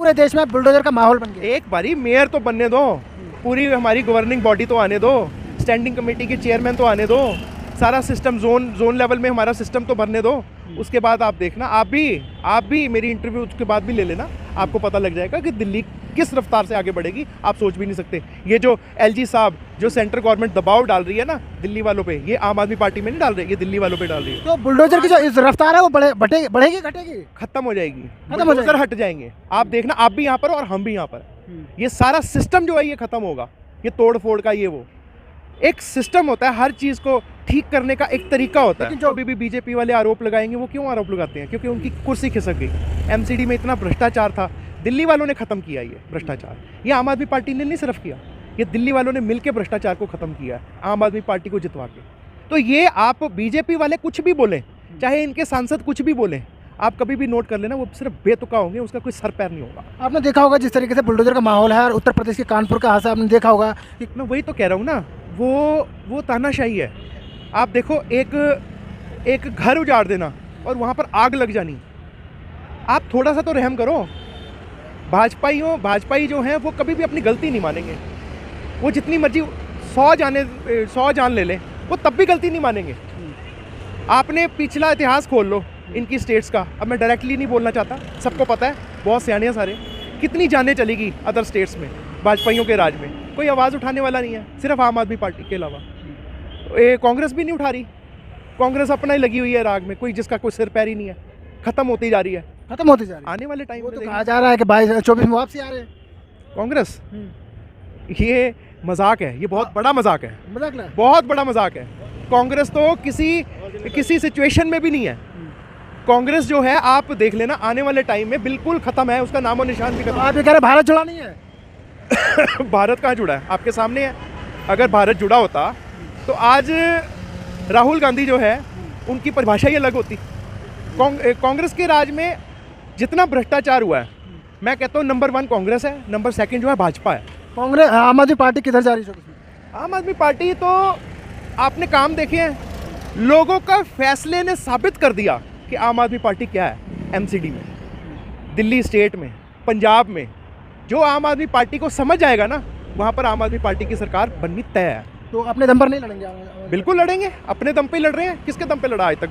पूरे देश में बुलडोजर का माहौल बन गया। एक बारी मेयर तो बनने दो, पूरी हमारी गवर्निंग बॉडी तो आने दो, स्टैंडिंग कमेटी के चेयरमैन तो आने दो, सारा सिस्टम जोन लेवल में हमारा सिस्टम तो भरने दो। उसके बाद आप देखना, आप भी मेरी इंटरव्यू उसके बाद भी ले लेना, आपको पता लग जाएगा कि दिल्ली किस रफ्तार से आगे बढ़ेगी, आप सोच भी नहीं सकते। ये जो एलजी साहब जो सेंट्रल गवर्नमेंट दबाव डाल रही है ना दिल्ली वालों पे, ये आम आदमी पार्टी में नहीं डाल रही, ये दिल्ली वालों पे डाल रही है। तो बुलडोजर की जो इस रफ्तार है वो बढ़ेगी घटेगी? खत्म हो जाएगी, खत्म हो जाएगी, हट जाएंगे। आप देखना, आप भी यहाँ पर और हम भी यहाँ पर, ये सारा सिस्टम जो है ये खत्म होगा। ये तोड़ फोड़ का ये वो एक सिस्टम होता है, हर चीज़ को ठीक करने का एक तरीका होता है। जो अभी भी बीजेपी वाले आरोप लगाएंगे, वो क्यों आरोप लगाते हैं? क्योंकि उनकी कुर्सी खिसक गई। एमसीडी में इतना भ्रष्टाचार था, दिल्ली वालों ने खत्म किया ये भ्रष्टाचार। ये आम आदमी पार्टी ने नहीं सिर्फ किया, ये दिल्ली वालों ने मिलकर भ्रष्टाचार को खत्म किया आम आदमी पार्टी को जितवा के। तो ये आप बीजेपी वाले कुछ भी बोलें, चाहे इनके सांसद कुछ भी बोलें, आप कभी भी नोट कर लेना, वो सिर्फ बेतुका होंगे, उसका कोई सर पैर नहीं होगा। आपने देखा होगा जिस तरीके से बुलडोजर का माहौल है, और उत्तर प्रदेश के कानपुर का हादसा आपने देखा होगा। मैं वही तो कह रहा हूँ ना, वो तानाशाही है। आप देखो, एक घर उजाड़ देना और वहाँ पर आग लग जानी, आप थोड़ा सा तो रहम करो। भाजपाई जो हैं वो कभी भी अपनी गलती नहीं मानेंगे। वो जितनी मर्जी 100 जान ले लें, वो तब भी गलती नहीं मानेंगे। आपने पिछला इतिहास खोल लो इनकी स्टेट्स का। अब मैं डायरेक्टली नहीं बोलना चाहता, सबको पता है, बहुत सियाने हैं सारे। कितनी जानें चलेगी अदर स्टेट्स में भाजपाइयों के राज में, कोई आवाज़ उठाने वाला नहीं है, सिर्फ आम आदमी पार्टी के अलावा। कांग्रेस भी नहीं उठा रही, कांग्रेस अपना ही लगी हुई है राग में, कोई जिसका कोई सिर पैर ही नहीं है, खत्म होती जा रही है। आने वाले टाइम में तो कहा जा रहा है कि 22-24 में वापसी आ रहे हैं कांग्रेस। ये मजाक है, ये बहुत बड़ा मजाक है, मजाक बहुत बड़ा मजाक है। कांग्रेस तो किसी सिचुएशन में भी नहीं है। कांग्रेस जो है आप देख लेना, आने वाले टाइम में बिल्कुल खत्म है, उसका नामो निशान भी खत्म। आप ये कह रहे भारत जुड़ा नहीं है? भारत कहाँ जुड़ा है? आपके सामने है। अगर भारत जुड़ा होता तो आज राहुल गांधी जो है उनकी परिभाषा ही अलग होती। कांग्रेस के राज में जितना भ्रष्टाचार हुआ है, मैं कहता हूँ नंबर 1 कांग्रेस है, नंबर 2 जो है भाजपा है। कांग्रेस, आम आदमी पार्टी किधर जा रही है? आम आदमी पार्टी तो आपने काम देखे हैं, लोगों का फैसले ने साबित कर दिया कि आम आदमी पार्टी क्या है। एमसीडी में, दिल्ली स्टेट में, पंजाब में, जो आम आदमी पार्टी को समझ आएगा ना, वहाँ पर आम आदमी पार्टी की सरकार बननी तय है। तो अपने दम पर नहीं लड़ेंगे? बिल्कुल लड़ेंगे, अपने दम पे लड़ रहे हैं। किसके दम पे लड़ा आज तक?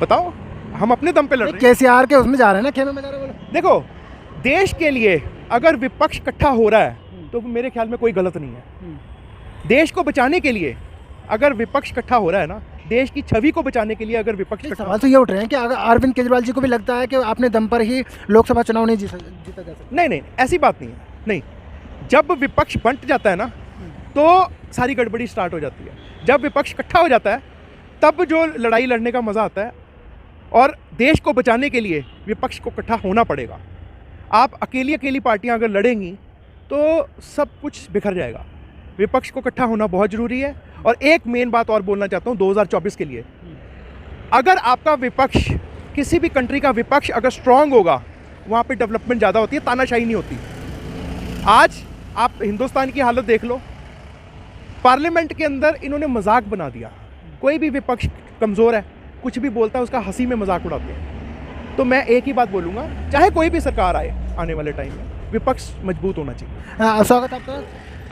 बताओ, हम अपने दम पे लड़ रहे हैं। केसीआर के उसमें जा रहे हैं ना, खेमे में जा रहे हैं। देखो, देश के लिए अगर विपक्ष इकट्ठा हो रहा है तो मेरे ख्याल में कोई गलत नहीं है। देश को बचाने के लिए अगर विपक्ष इकट्ठा हो रहा है ना, देश की छवि को बचाने के लिए अगर विपक्ष इकट्ठा, सवाल तो ये उठ रहे हैं कि अगर अरविंद केजरीवाल जी को भी लगता है कि अपने दम पर ही लोकसभा चुनाव नहीं जीता जा सकता। नहीं, ऐसी बात नहीं है। नहीं, जब विपक्ष बंट जाता है ना तो सारी गड़बड़ी स्टार्ट हो जाती है। जब विपक्ष इकट्ठा हो जाता है तब जो लड़ाई लड़ने का मज़ा आता है, और देश को बचाने के लिए विपक्ष को इकट्ठा होना पड़ेगा। आप अकेली पार्टियां अगर लड़ेंगी तो सब कुछ बिखर जाएगा। विपक्ष को इकट्ठा होना बहुत ज़रूरी है। और एक मेन बात और बोलना चाहता हूँ 2024 के लिए, अगर आपका विपक्ष, किसी भी कंट्री का विपक्ष अगर स्ट्रांग होगा, वहाँ पे डेवलपमेंट ज़्यादा होती है, तानाशाही नहीं होती। आज आप हिंदुस्तान की हालत देख लो, पार्लियामेंट के अंदर इन्होंने मजाक बना दिया। कोई भी विपक्ष कमज़ोर है, कुछ भी बोलता है, उसका हंसी में मजाक उड़ाते हैं। तो मैं एक ही बात बोलूँगा, चाहे कोई भी सरकार आए आने वाले टाइम में, विपक्ष मजबूत होना चाहिए। स्वागत आपका।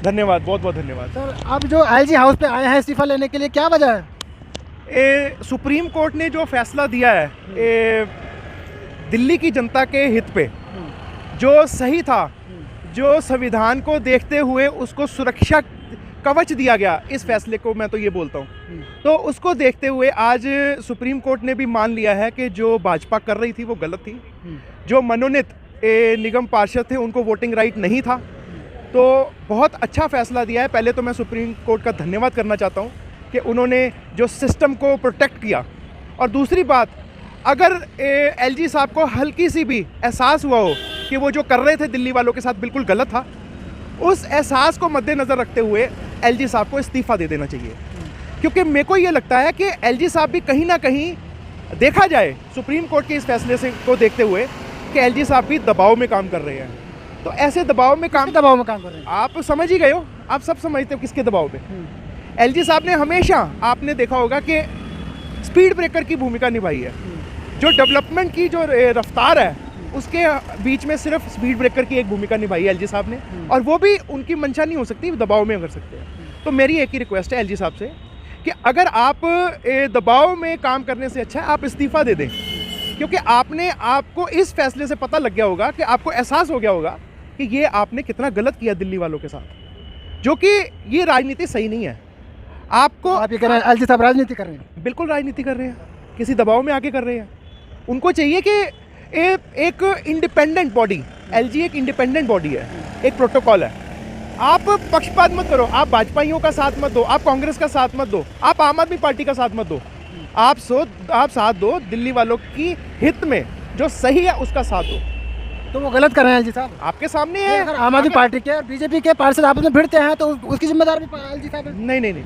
धन्यवाद, बहुत बहुत धन्यवाद। सर, अब जो एलजी हाउस पे आए हैं इस्तीफा लेने के लिए, क्या वजह है? सुप्रीम कोर्ट ने जो फैसला दिया है दिल्ली की जनता के हित पे, जो सही था, जो संविधान को देखते हुए उसको सुरक्षा कवच दिया गया, इस फैसले को मैं तो ये बोलता हूँ, तो उसको देखते हुए आज सुप्रीम कोर्ट ने भी मान लिया है कि जो भाजपा कर रही थी वो गलत थी। जो मनोनीत निगम पार्षद थे उनको वोटिंग राइट नहीं था। तो बहुत अच्छा फैसला दिया है। पहले तो मैं सुप्रीम कोर्ट का धन्यवाद करना चाहता हूँ कि उन्होंने जो सिस्टम को प्रोटेक्ट किया। और दूसरी बात, अगर एलजी साहब को हल्की सी भी एहसास हुआ हो कि वो जो कर रहे थे दिल्ली वालों के साथ बिल्कुल गलत था, उस एहसास को मद्देनज़र रखते हुए एलजी साहब को इस्तीफ़ा दे देना चाहिए। क्योंकि मेरे को ये लगता है कि एलजी साहब भी कहीं ना कहीं, देखा जाए सुप्रीम कोर्ट के इस फैसले से को देखते हुए, कि एलजी साहब भी दबाव में काम कर रहे हैं। तो ऐसे दबाव में काम कर रहे हैं, आप समझ ही गए हो, आप सब समझते हो किसके दबाव पे। एलजी साहब ने हमेशा, आपने देखा होगा कि स्पीड ब्रेकर की भूमिका निभाई है। जो डेवलपमेंट की जो रफ्तार है उसके बीच में सिर्फ स्पीड ब्रेकर की एक भूमिका निभाई है एलजी साहब ने, और वो भी उनकी मंशा नहीं हो सकती, दबाव में कर सकते हैं। तो मेरी एक ही रिक्वेस्ट है एलजी साहब से कि अगर आप दबाव में काम करने से अच्छा है आप इस्तीफ़ा दे दें, क्योंकि आपको इस फैसले से पता लग गया होगा कि आपको एहसास हो गया होगा कि ये आपने कितना गलत किया दिल्ली वालों के साथ, जो कि ये राजनीति सही नहीं है। आपको आप ये कह रहे हैं एलजी साहब राजनीति कर रहे हैं? बिल्कुल राजनीति कर रहे हैं, किसी दबाव में आके कर रहे हैं। उनको चाहिए कि एक इंडिपेंडेंट बॉडी, एलजी एक इंडिपेंडेंट बॉडी है, एक प्रोटोकॉल है। आप पक्षपात मत करो, आप भाजपाइयों का साथ मत दो, आप कांग्रेस का साथ मत दो, आप आम आदमी पार्टी का साथ मत दो, आप साथ दो दिल्ली वालों की हित में, जो सही है उसका साथ दो। तो वो गलत कर रहे हैं एलजी साहब? आपके सामने है। अगर आम आदमी पार्टी के और बीजेपी के पार्षद आपस में भिड़ते हैं तो उसकी जिम्मेदार भी एलजी साहब है? नहीं,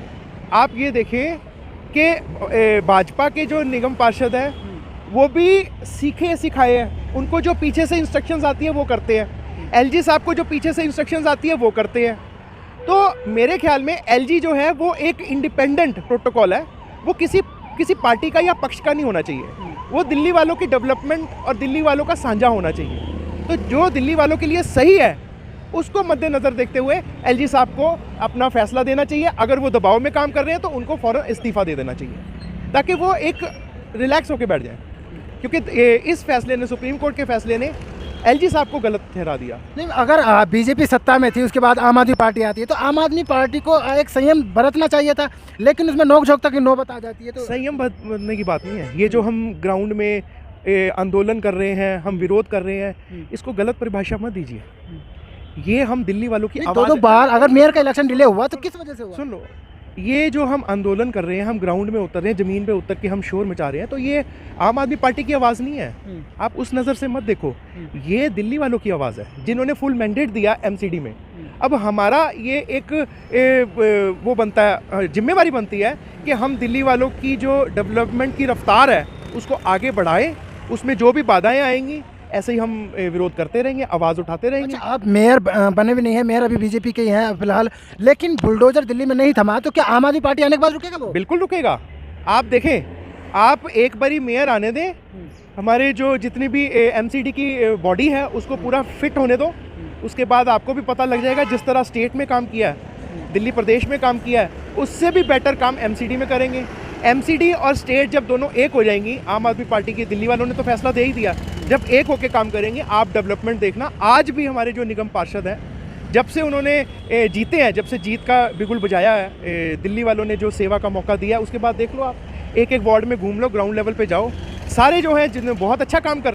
आप ये देखें कि भाजपा के जो निगम पार्षद है वो भी सीखे सिखाए हैं, उनको जो पीछे से इंस्ट्रक्शंस आती है वो करते हैं, एलजी साहब को जो पीछे से इंस्ट्रक्शंस आती है वो करते हैं। तो मेरे ख्याल में एलजी जो है वो एक इंडिपेंडेंट प्रोटोकॉल है, वो किसी पार्टी का या पक्ष का नहीं होना चाहिए, वो दिल्ली वालों की डेवलपमेंट और दिल्ली वालों का साझा होना चाहिए। तो जो दिल्ली वालों के लिए सही है उसको मद्देनज़र देखते हुए एलजी साहब को अपना फैसला देना चाहिए। अगर वो दबाव में काम कर रहे हैं तो उनको फ़ौरन इस्तीफ़ा दे देना चाहिए, ताकि वो एक रिलैक्स होकर बैठ जाए, क्योंकि इस फैसले ने, सुप्रीम कोर्ट के फैसले ने एलजी साहब को गलत ठहरा दिया। नहीं, अगर बीजेपी सत्ता में थी, उसके बाद आम आदमी पार्टी आती है, तो आम आदमी पार्टी को एक संयम बरतना चाहिए था, लेकिन उसमें नोक झोंक तक नौबत आ जाती है। तो संयम बरतने की बात नहीं है, ये जो हम ग्राउंड में आंदोलन कर रहे हैं, हम विरोध कर रहे हैं, इसको गलत परिभाषा मत दीजिए। ये हम दिल्ली वालों की आवाज़ दो बार अगर मेयर का इलेक्शन डिले हुआ तो किस वजह से हुआ? सुन लो, ये जो हम आंदोलन कर रहे हैं, हम ग्राउंड में उतर रहे हैं, ज़मीन पे उतर के हम शोर मचा रहे हैं, तो ये आम आदमी पार्टी की आवाज़ नहीं है। आप उस नज़र से मत देखो, ये दिल्ली वालों की आवाज़ है, जिन्होंने फुल मैंडेट दिया एमसीडी में। अब हमारा ये एक वो बनता है, जिम्मेवारी बनती है कि हम दिल्ली वालों की जो डेवलपमेंट की रफ्तार है उसको आगे बढ़ाएं, उसमें जो भी बाधाएं आएंगी ऐसे ही हम विरोध करते रहेंगे, आवाज़ उठाते रहेंगे। अच्छा, आप मेयर बने भी नहीं है, मेयर अभी बीजेपी के ही हैं फिलहाल, लेकिन बुलडोजर दिल्ली में नहीं थमा, तो क्या आम आदमी पार्टी आने के बाद रुकेगा वो? बिल्कुल रुकेगा। आप देखें, आप एक बारी मेयर आने दें, हमारे जो जितनी भी एमसीडी की बॉडी है उसको पूरा फिट होने दो, उसके बाद आपको भी पता लग जाएगा जिस तरह स्टेट में काम किया है, दिल्ली प्रदेश में काम किया है, उससे भी बेटर काम एमसीडी में करेंगे। एमसीडी और स्टेट जब दोनों एक हो जाएंगी, आम आदमी पार्टी की, दिल्ली वालों ने तो फैसला दे ही दिया, जब एक होके काम करेंगे आप डेवलपमेंट देखना। आज भी हमारे जो निगम पार्षद हैं, जब से उन्होंने जीते हैं, जब से जीत का बिगुल बजाया है, दिल्ली वालों ने जो सेवा का मौका दिया, उसके बाद देख लो, आप एक एक वार्ड में घूम लो, ग्राउंड लेवल पे जाओ, सारे जो हैं जिन्होंने बहुत अच्छा काम कर